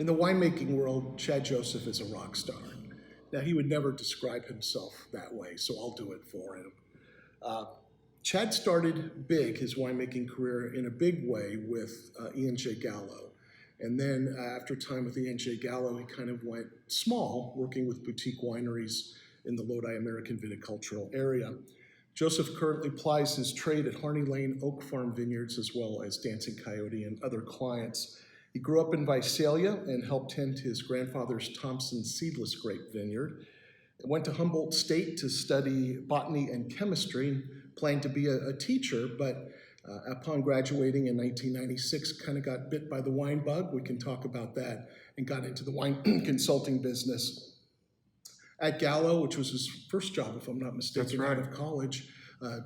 In the winemaking world, Chad Joseph is a rock star. Now, he would never describe himself that way, so I'll do it for him. Chad started big, his winemaking career in a big way with E&J Gallo. And then after time with E&J Gallo, he kind of went small, working with boutique wineries in the Lodi American viticultural area. Joseph currently plies his trade at Harney Lane Oak Farm Vineyards, as well as Dancing Coyote and other clients. He grew up in Visalia and helped tend his grandfather's Thompson seedless grape vineyard. Went to Humboldt State to study botany and chemistry, planned to be a teacher, but upon graduating in 1996, kind of got bit by the wine bug. We can talk about that, and got into the wine consulting business. At Gallo, which was his first job, if I'm not mistaken, out of college,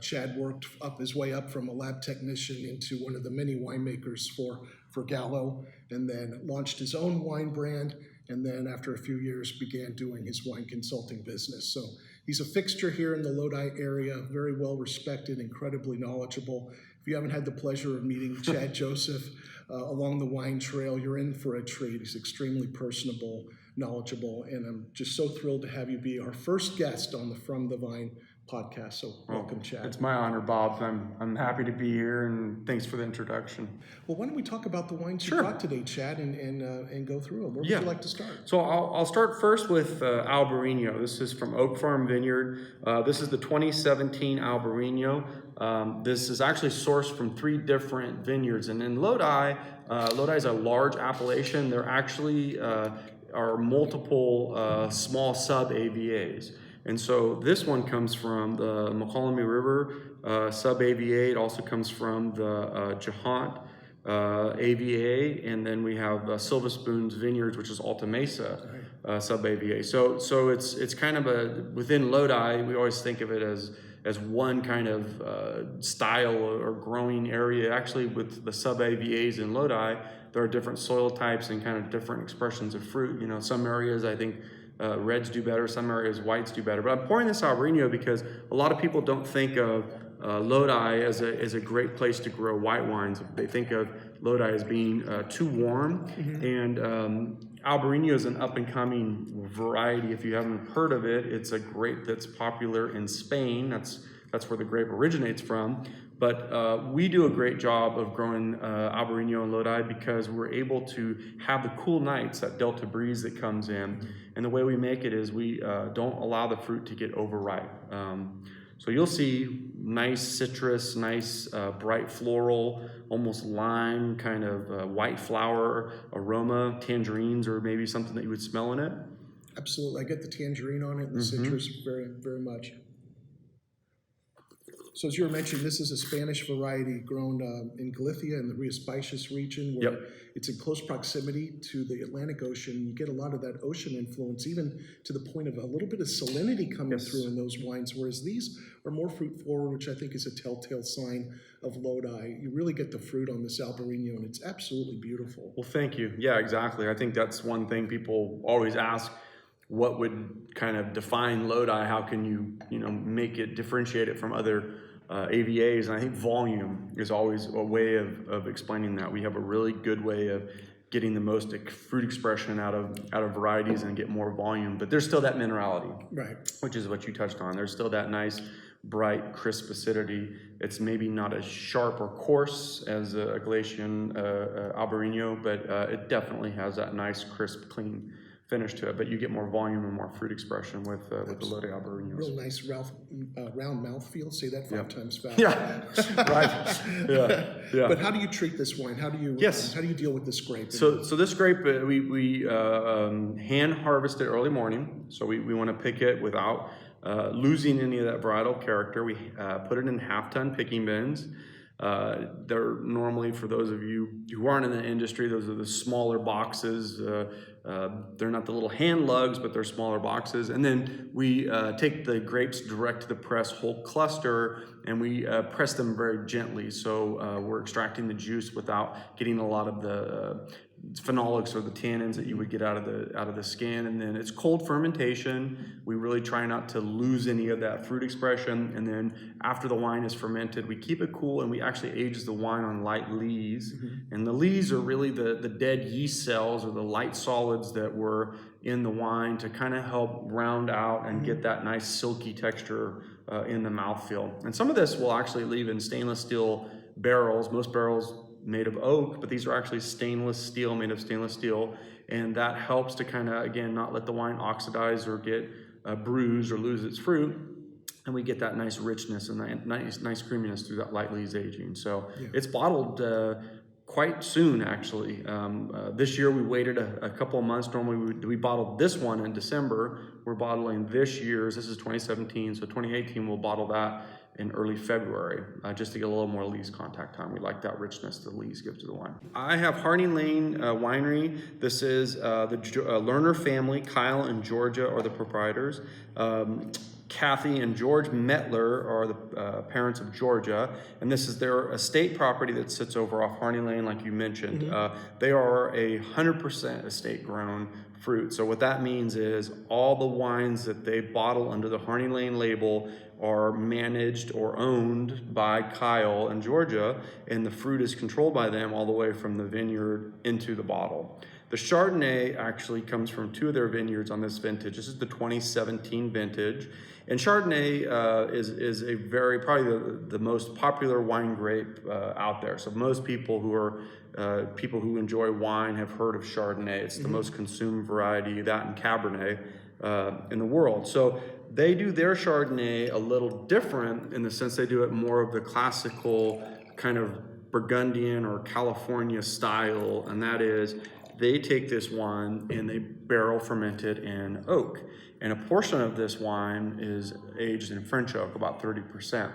Chad worked up his way up from a lab technician into one of the many winemakers for Gallo, and then launched his own wine brand, and then after a few years began doing his wine consulting business. So he's a fixture here in the Lodi area, very well respected, incredibly knowledgeable. If you haven't had the pleasure of meeting Chad Joseph along the wine trail, you're in for a treat. He's extremely personable, knowledgeable, and I'm just so thrilled to have you be our first guest on the From the Vine podcast. So welcome, Chad. It's my honor, Bob. I'm happy to be here, and thanks for the introduction. Well, why don't we talk about the wines you brought today, Chad, and go through them. Where would you like to start? So I'll start first with Albarino. This is from Oak Farm Vineyard. This is the 2017 Albarino. This is actually sourced from 3 different vineyards, and in Lodi, Lodi is a large appellation. There actually are multiple small sub-AVAs. And so this one comes from the Mokelumne River sub-AVA. It also comes from the Jahant AVA, and then we have Silver Spoons Vineyards, which is Alta Mesa sub-AVA. So it's kind of within Lodi, we always think of it as one kind of style or growing area. Actually, with the sub-AVAs in Lodi, there are different soil types and kind of different expressions of fruit. You know, some areas I think reds do better, some areas whites do better. But I'm pouring this Albarino because a lot of people don't think of Lodi as a great place to grow white wines. They think of Lodi as being too warm. And Albarino is an up-and-coming variety. If you haven't heard of it, it's a grape that's popular in Spain. That's where the grape originates from. But we do a great job of growing Albarino in Lodi because we're able to have the cool nights, that delta breeze that comes in. And the way we make it is we don't allow the fruit to get overripe. So you'll see nice citrus, nice bright floral, almost lime, kind of white flower aroma, tangerines, or maybe something that you would smell in it. Absolutely. I get the tangerine on it and the citrus very, very much. So as you were mentioning, this is a Spanish variety grown in Galicia in the Rio Spicius region, where it's in close proximity to the Atlantic Ocean. You get a lot of that ocean influence, even to the point of a little bit of salinity coming through in those wines, whereas these are more fruit forward, which I think is a telltale sign of Lodi. You really get the fruit on this Albarino, and it's absolutely beautiful. Well, thank you. Yeah, exactly. I think that's one thing people always ask. What would kind of define Lodi? How can you make it, differentiate it from other AVAs? And I think volume is always a way of explaining that. We have a really good way of getting the most fruit expression out of varieties and get more volume, but there's still that minerality, which is what you touched on. There's still that nice, bright, crisp acidity. It's maybe not as sharp or coarse as a Galician Albarino, but it definitely has that nice, crisp, clean finish to it, but you get more volume and more fruit expression with the Lodi Albarinos. Real nice round mouthfeel. Say that 5 times fast. Yeah, right. Yeah. But how do you treat this wine? How do you deal with this grape? So this grape, we hand harvest it early morning. So we want to pick it without losing any of that varietal character. We put it in half-ton picking bins. They're normally, for those of you who aren't in the industry, those are the smaller boxes. They're not the little hand lugs, but they're smaller boxes. And then we take the grapes direct to the press, whole cluster, and we press them very gently. So we're extracting the juice without getting a lot of the phenolics or the tannins that you would get out of the skin. And then it's cold fermentation. We really try not to lose any of that fruit expression. And then after the wine is fermented, we keep it cool, and we actually age the wine on light lees. And the lees are really the dead yeast cells or the light solids that were in the wine to kind of help round out and get that nice silky texture in the mouthfeel. And some of this will actually leave in stainless steel barrels. Most barrels made of oak, but these are actually made of stainless steel, and that helps to kind of, again, not let the wine oxidize or get bruised or lose its fruit, and we get that nice richness and that nice creaminess through that light lees aging. So it's bottled quite soon, actually. This year we waited a couple of months. Normally we bottled this one in December. We're bottling this year's. This is 2017, so 2018 we'll bottle that in early February, just to get a little more lees contact time. We like that richness the lees give to the wine. I have Harney Lane Winery. This is the Lerner family. Kyle and Georgia are the proprietors. Kathy and George Metler are the parents of Georgia, and this is their estate property that sits over off Harney Lane, like you mentioned. They are 100% estate grown fruit. So what that means is all the wines that they bottle under the Harney Lane label are managed or owned by Kyle and Georgia, and the fruit is controlled by them all the way from the vineyard into the bottle. The Chardonnay actually comes from two of their vineyards on this vintage. This is the 2017 vintage. And Chardonnay is a probably the most popular wine grape out there. So most people who enjoy wine have heard of Chardonnay. It's the most consumed variety, that and Cabernet, in the world. So they do their Chardonnay a little different in the sense they do it more of the classical kind of Burgundian or California style, and that is they take this wine and they barrel ferment it in oak. And a portion of this wine is aged in French oak, about 30%.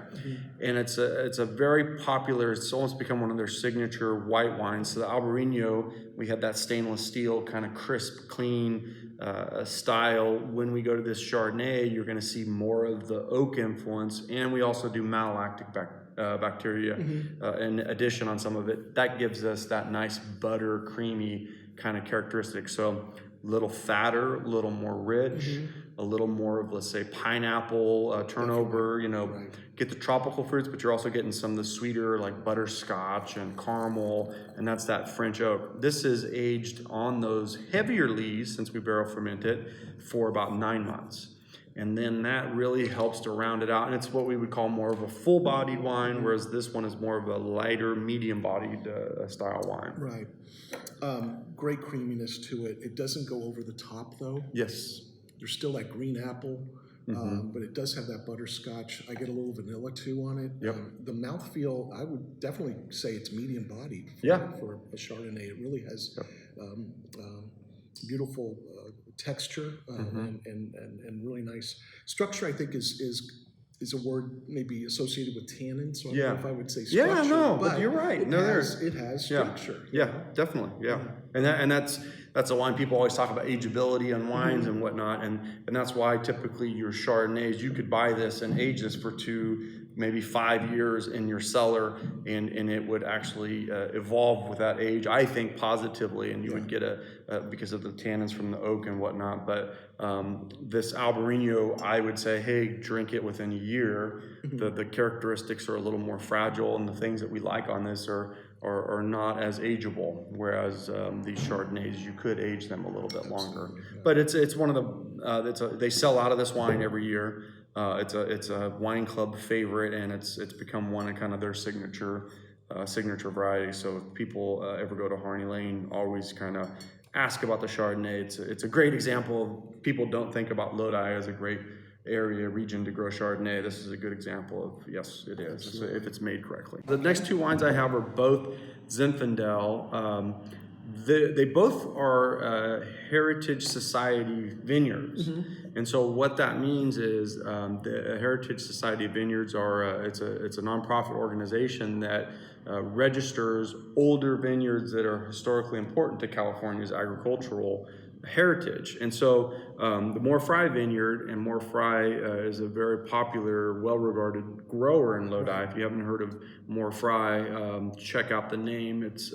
And it's a very popular, it's almost become one of their signature white wines. So the Albarino, we had that stainless steel kind of crisp, clean style. When we go to this Chardonnay, you're gonna see more of the oak influence. And we also do malolactic bacteria in addition on some of it. That gives us that nice butter, creamy kind of characteristic. So a little fatter, a little more rich, a little more of, let's say, pineapple turnover, get the tropical fruits, but you're also getting some of the sweeter like butterscotch and caramel, and that's that French oak. This is aged on those heavier lees, since we barrel ferment it, for about 9 months. And then that really helps to round it out. And it's what we would call more of a full-bodied wine, whereas this one is more of a lighter, medium-bodied style wine. Right. Great creaminess to it. It doesn't go over the top, though. Yes. There's still that green apple, but it does have that butterscotch. I get a little vanilla, too, on it. Yep. The mouthfeel, I would definitely say it's medium-bodied for a Chardonnay. It really has beautiful texture and really nice structure. I think is a word maybe associated with tannin, so I don't know if I would say structure. But you're right. It has structure. Yeah, definitely. And that's a wine people always talk about, ageability on wines and whatnot, and that's why typically your Chardonnays, you could buy this and age this for 2, maybe 5 years in your cellar, and it would actually evolve with that age, I think, positively, and you would get because of the tannins from the oak and whatnot. But this Albarino, I would say, hey, drink it within a year. The characteristics are a little more fragile, and the things that we like on this are not as ageable, whereas these Chardonnays, you could age them a little bit longer. But it's one of the they sell out of this wine every year. It's a wine club favorite, and it's become one of kind of their signature variety. So if people ever go to Harney Lane, always kind of ask about the Chardonnay. It's a great example of, people don't think about Lodi as a great region to grow Chardonnay. This is a good example of, yes, it is, if it's made correctly. The next 2 wines I have are both Zinfandel. They both are Heritage Society vineyards. And so what that means is the Heritage Society of Vineyards it's a nonprofit organization that registers older vineyards that are historically important to California's agricultural heritage. And so the Moore Fry Vineyard, and Moore Fry is a very popular, well-regarded grower in Lodi. If you haven't heard of Moore Fry, check out the name. It's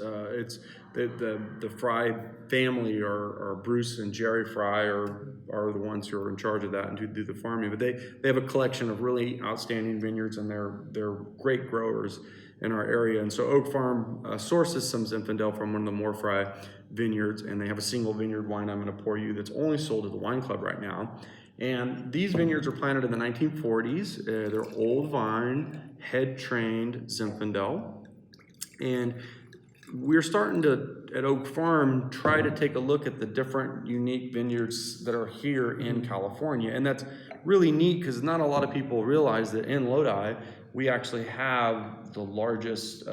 the Fry family, or Bruce and Jerry Fry, are the ones who are in charge of that and who do the farming. But they have a collection of really outstanding vineyards, and they're great growers in our area. And so Oak Farm sources some Zinfandel from one of the Moore Fry vineyards, and they have a single vineyard wine I'm going to pour you that's only sold at the wine club right now. And these vineyards were planted in the 1940s. They're old vine, head-trained Zinfandel. And we're starting to, at Oak Farm, try to take a look at the different unique vineyards that are here in California. And that's really neat because not a lot of people realize that in Lodi, we actually have the largest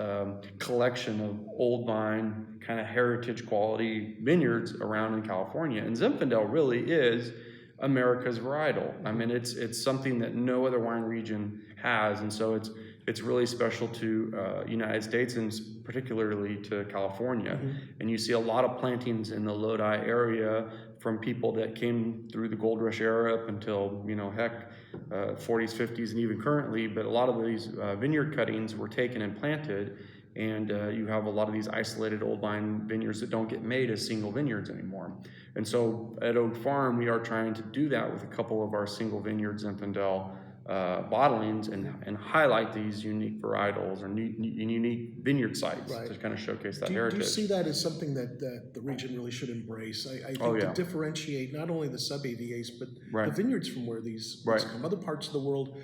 collection of old vine, kind of heritage quality vineyards around in California. And Zinfandel really is America's varietal. I mean, it's something that no other wine region has, and so it's really special to United States, and particularly to California. And you see a lot of plantings in the Lodi area from people that came through the gold rush era up until, 40s, 50s, and even currently. But a lot of these vineyard cuttings were taken and planted, and you have a lot of these isolated old vine vineyards that don't get made as single vineyards anymore. And so at Oak Farm, we are trying to do that with a couple of our single vineyards Zinfandel bottlings, and highlight these unique varietals or unique vineyard sites to kind of showcase that heritage. Do you see that as something that the region really should embrace? I think to differentiate not only the sub-AVAs, but the vineyards from where these come. Other parts of the world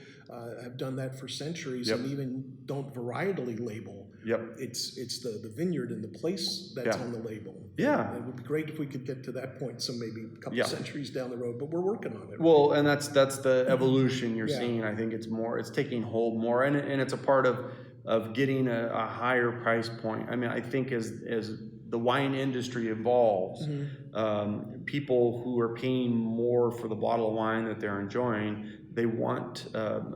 have done that for centuries and even don't varietally label. It's the vineyard and the place that's on the label. It would be great if we could get to that point, so maybe a couple centuries down the road, but we're working on it. Well, and that's the evolution you're seeing. I think it's taking hold more, and it's a part of getting a higher price point. I mean, I think as the wine industry evolves, people who are paying more for the bottle of wine that they're enjoying, they want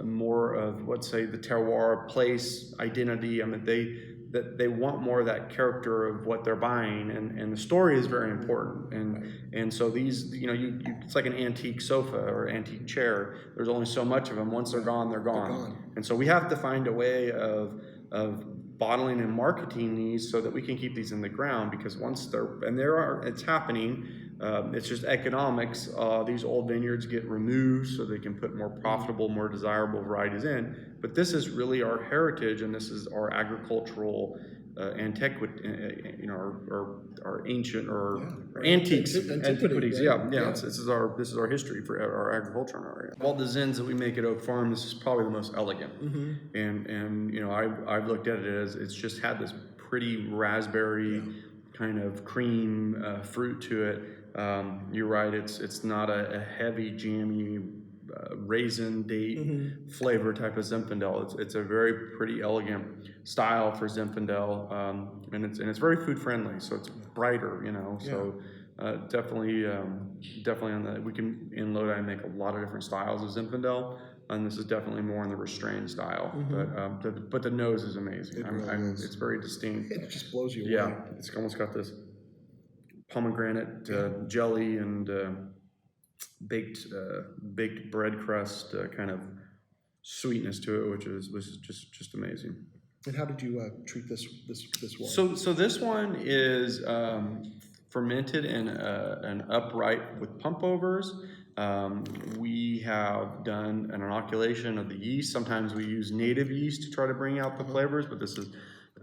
more of, let's say, the terroir, place, identity. I mean, they want more of that character of what they're buying, and the story is very important. And so these, it's like an antique sofa or antique chair. There's only so much of them. Once they're gone, they're gone. And so we have to find a way of bottling and marketing these so that we can keep these in the ground, because once it's happening. It's just economics. These old vineyards get removed so they can put more profitable, more desirable varieties in. But this is really our heritage, and this is our agricultural antiquity, our ancient antiques, antiquities. This is our history for our agriculture in our area. Of all the Zins that we make at Oak Farm, this is probably the most elegant. And I've looked at it as it's just had this pretty raspberry kind of cream fruit to it. You're right, it's not a heavy, jammy, raisin date flavor type of Zinfandel. It's a very pretty elegant style for Zinfandel, and it's very food friendly, so it's brighter, So definitely on we can in Lodi make a lot of different styles of Zinfandel, and this is definitely more in the restrained style. But the nose is amazing. It's very distinct. It just blows you away. Yeah, it's almost got this pomegranate jelly and baked bread crust kind of sweetness to it, which was just amazing. And how did you treat this wine? So this one is fermented in an upright with pump overs. We have done an inoculation of the yeast. Sometimes we use native yeast to try to bring out the flavors, but this is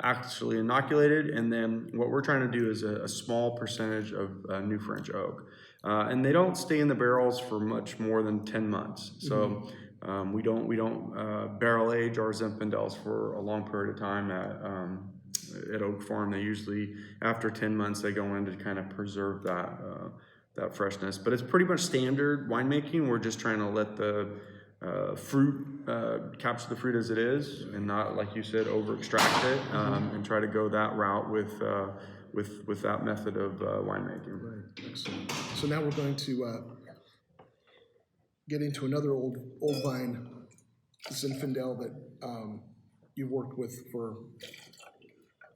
actually inoculated. And then what we're trying to do is a small percentage of New French oak. And they don't stay in the barrels for much more than 10 months. So we don't barrel age our Zinfandels for a long period of time at Oak Farm. They usually, after 10 months, they go in to kind of preserve that freshness. But it's pretty much standard winemaking. We're just trying to let the fruit capture the fruit as it is, and not, like you said, over extract it, and try to go that route with that method of winemaking. Right. Excellent. So now we're going to get into another old vine Zinfandel that you've worked with for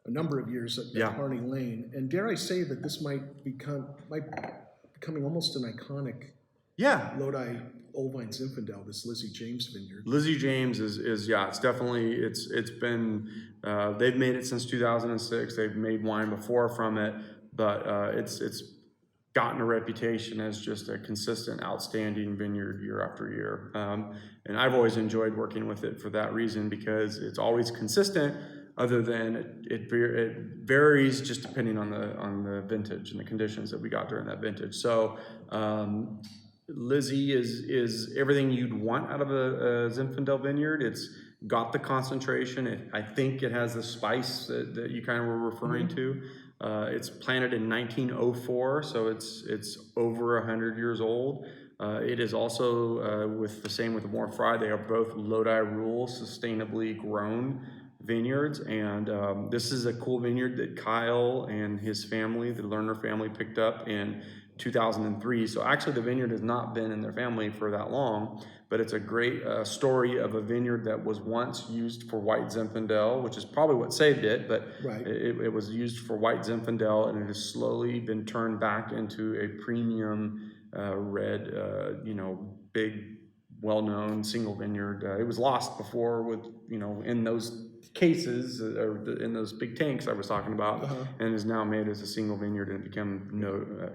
a number of years at Harney Lane. And dare I say that this might becoming almost an iconic Yeah. Lodi Old Vine Zinfandel, this Lizzie James vineyard. Lizzie James is yeah, it's definitely, it's been, they've made it since 2006. They've made wine before from it, but it's gotten a reputation as just a consistent, outstanding vineyard year after year. And I've always enjoyed working with it for that reason, because it's always consistent, other than it varies just depending on the vintage and the conditions that we got during that vintage. So Lizzie is everything you'd want out of a Zinfandel vineyard. It's got the concentration. I think it has the spice that you kind of were referring to. It's planted in 1904, so it's over 100 years old. It is also with the More Fry. They are both Lodi Rule sustainably grown vineyards, and this is a cool vineyard that Kyle and his family, the Lerner family, picked up in 2003. So actually the vineyard has not been in their family for that long, but it's a great story of a vineyard that was once used for white Zinfandel, which is probably what saved it, but Right. it was used for white Zinfandel, and it has slowly been turned back into a premium red, big, well-known single vineyard. It was lost before with, in those cases or in those big tanks I was talking about, and is now made as a single vineyard, and it became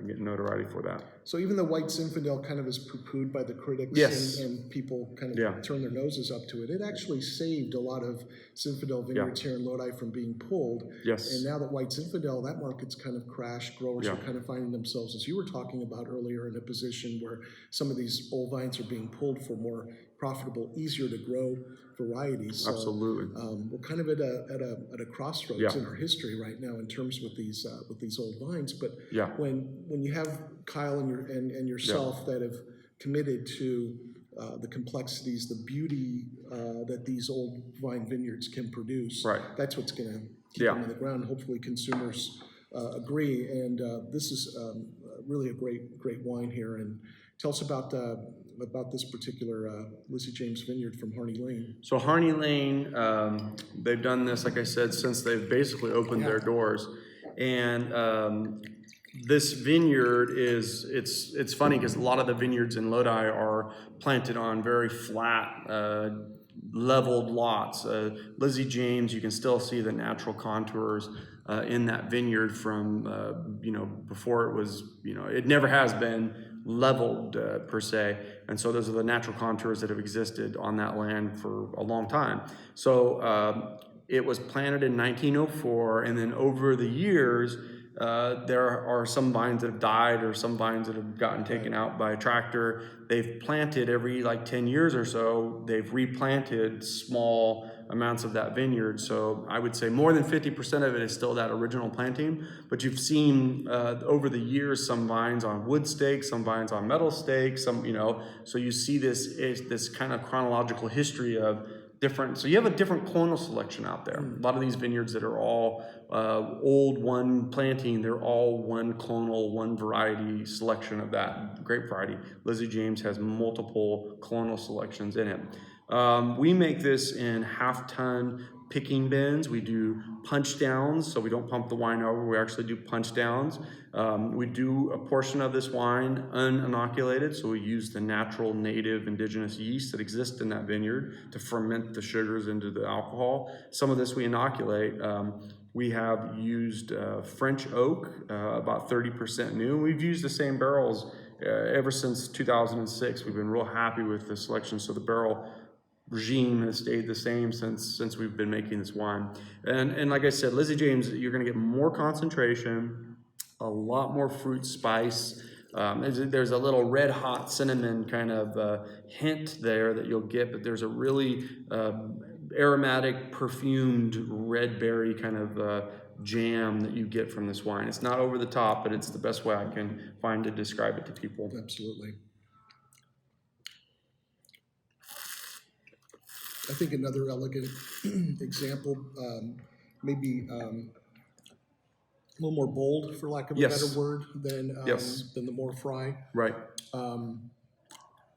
get notoriety for that. So even the white Zinfandel kind of is poo-pooed by the critics, Yes. and people kind of turn their noses up to it. It actually saved a lot of Zinfandel vineyards here in Lodi from being pulled. Yes. And now that white Zinfandel, that market's kind of crashed. Growers are kind of finding themselves, as you were talking about earlier, in a position where some of these old vines are being pulled for more profitable, easier to grow varieties. So, absolutely. We're kind of at a crossroads in our history right now in terms with these old vines. But when you have Kyle and yourself that have committed to the complexities, the beauty that these old vine vineyards can produce, that's what's going to keep them in the ground. Hopefully, consumers agree. And this is really a great wine here. And tell us about this particular Lizzie James vineyard from Harney Lane. So Harney Lane, they've done this, like I said, since they've basically opened their doors. And this vineyard it's funny because a lot of the vineyards in Lodi are planted on very flat, leveled lots. Lizzie James, you can still see the natural contours in that vineyard from, before it was, it never has been leveled per se, and so those are the natural contours that have existed on that land for a long time. So it was planted in 1904, and then over the years there are some vines that have died or some vines that have gotten taken out by a tractor. They've planted every 10 years or so, they've replanted small amounts of that vineyard. So I would say more than 50% of it is still that original planting, but you've seen over the years some vines on wood stakes, some vines on metal stakes, so you see this kind of chronological history of different, so you have a different clonal selection out there. A lot of these vineyards that are all old one planting, they're all one clonal, one variety selection of that grape variety. Lizzie James has multiple clonal selections in it. We make this in half-ton picking bins. We do punch downs, so we don't pump the wine over. We actually do punch downs. We do a portion of this wine uninoculated, so we use the natural, native, indigenous yeast that exists in that vineyard to ferment the sugars into the alcohol. Some of this we inoculate. We have used French oak, about 30% new. We've used the same barrels ever since 2006. We've been real happy with the selection, so the barrel regime has stayed the same since we've been making this wine. And like I said, Lizzie James, you're going to get more concentration, a lot more fruit spice. There's a little red hot cinnamon kind of hint there that you'll get, but there's a really aromatic, perfumed red berry kind of jam that you get from this wine. It's not over the top, but it's the best way I can find to describe it to people. Absolutely. I think another elegant example, maybe a little more bold, for lack of a better word, than the More Fry. Right.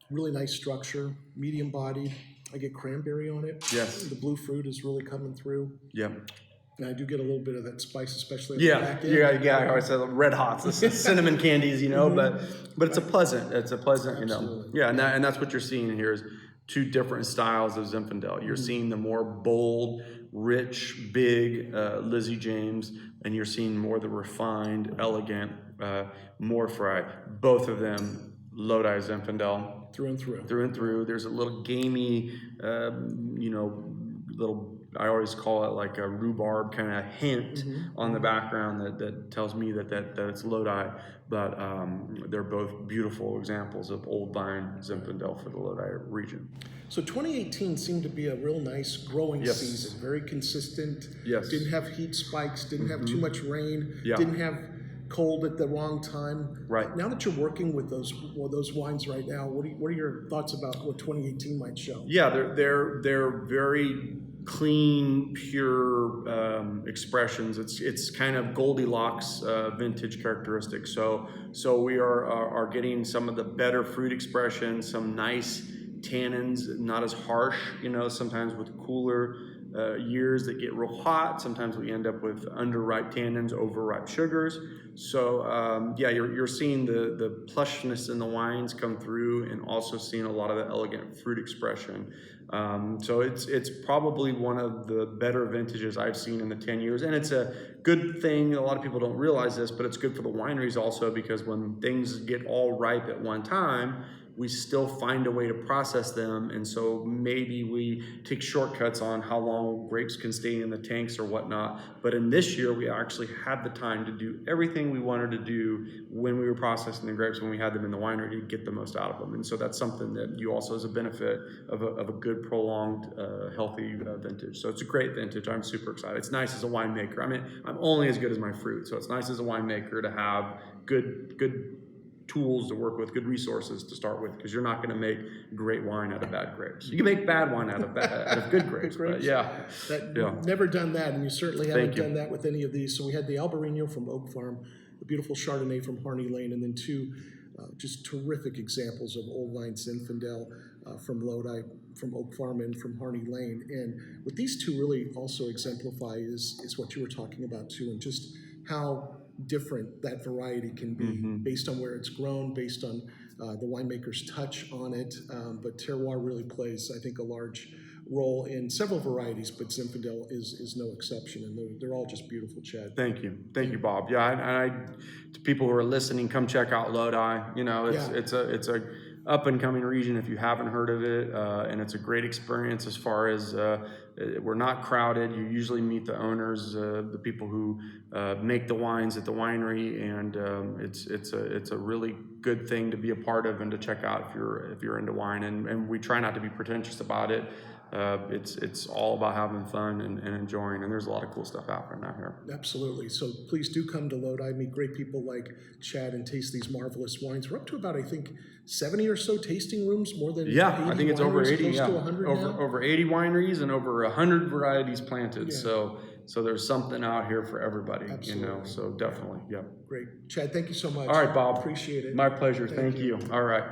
Really nice structure, medium bodied. I get cranberry on it. Yes. The blue fruit is really coming through. Yeah. And I do get a little bit of that spice, especially at the Yeah, back end. yeah. I always say red hots, this is cinnamon candies, you know. But it's a pleasant, you know. Absolutely. Yeah, and that's what you're seeing here is two different styles of Zinfandel. You're seeing the more bold, rich, big Lizzie James, and you're seeing more the refined, elegant, more fried. Both of them, Lodi Zinfandel. Through and through. Through and through. There's a little gamey, you know, little, I always call it like a rhubarb kind of hint on the background that tells me that it's Lodi. But they're both beautiful examples of old vine Zinfandel for the Lodi region. So 2018 seemed to be a real nice growing Yes. season, very consistent. Yes. Didn't have heat spikes, didn't have too much rain, Yeah. didn't have cold at the wrong time. Right. Now that you're working with those wines right now, what are your thoughts about what 2018 might show? Yeah, they're very clean, pure expressions. It's kind of Goldilocks vintage characteristics. So we are getting some of the better fruit expression, some nice tannins, not as harsh. You know, sometimes with cooler years that get real hot, sometimes we end up with underripe tannins, overripe sugars. So yeah, you're seeing the plushness in the wines come through, and also seeing a lot of the elegant fruit expression. So it's probably one of the better vintages I've seen in the 10 years, and it's a good thing. A lot of people don't realize this, but it's good for the wineries also, because when things get all ripe at one time, we still find a way to process them, and so maybe we take shortcuts on how long grapes can stay in the tanks or whatnot. But in this year, we actually had the time to do everything we wanted to do when we were processing the grapes, when we had them in the winery, to get the most out of them. And so that's something that you also, as a benefit of a good, prolonged, healthy vintage. So it's a great vintage. I'm super excited. It's nice as a winemaker. I mean, I'm only as good as my fruit, so it's nice as a winemaker to have good tools to work with, good resources to start with, because you're not going to make great wine out of bad grapes. You can make bad wine out of good grapes. But yeah, Never done that, and you certainly haven't Thank you. done that with any of these. So we had the Albarino from Oak Farm, the beautiful Chardonnay from Harney Lane, and then two just terrific examples of old vine Zinfandel from Lodi, from Oak Farm, and from Harney Lane. And what these two really also exemplify is what you were talking about too, and just how different that variety can be based on where it's grown, based on the winemaker's touch on it. But terroir really plays, I think, a large role in several varieties, but Zinfandel is no exception, and they're all just beautiful, Chad. Thank you, Bob. Yeah, and I to people who are listening, come check out Lodi. You know, it's a up and coming region if you haven't heard of it, and it's a great experience as far as we're not crowded. You usually meet the owners, the people who make the wines at the winery, and it's a really good thing to be a part of and to check out if you're into wine. And we try not to be pretentious about it. It's all about having fun and enjoying, and there's a lot of cool stuff happening out here. Absolutely. So please do come to Lodi, meet great people like Chad, and taste these marvelous wines. We're up to about, I think, 70 or so tasting rooms, more than 80 I think it's over 80. close Yeah, to 100 now. over 80 wineries and over 100 varieties planted. Yeah. So there's something out here for everybody. Absolutely. You know. So definitely, yeah. Great. Chad, thank you so much. All right, Bob. Appreciate it. My pleasure. Thank Thank you. All right.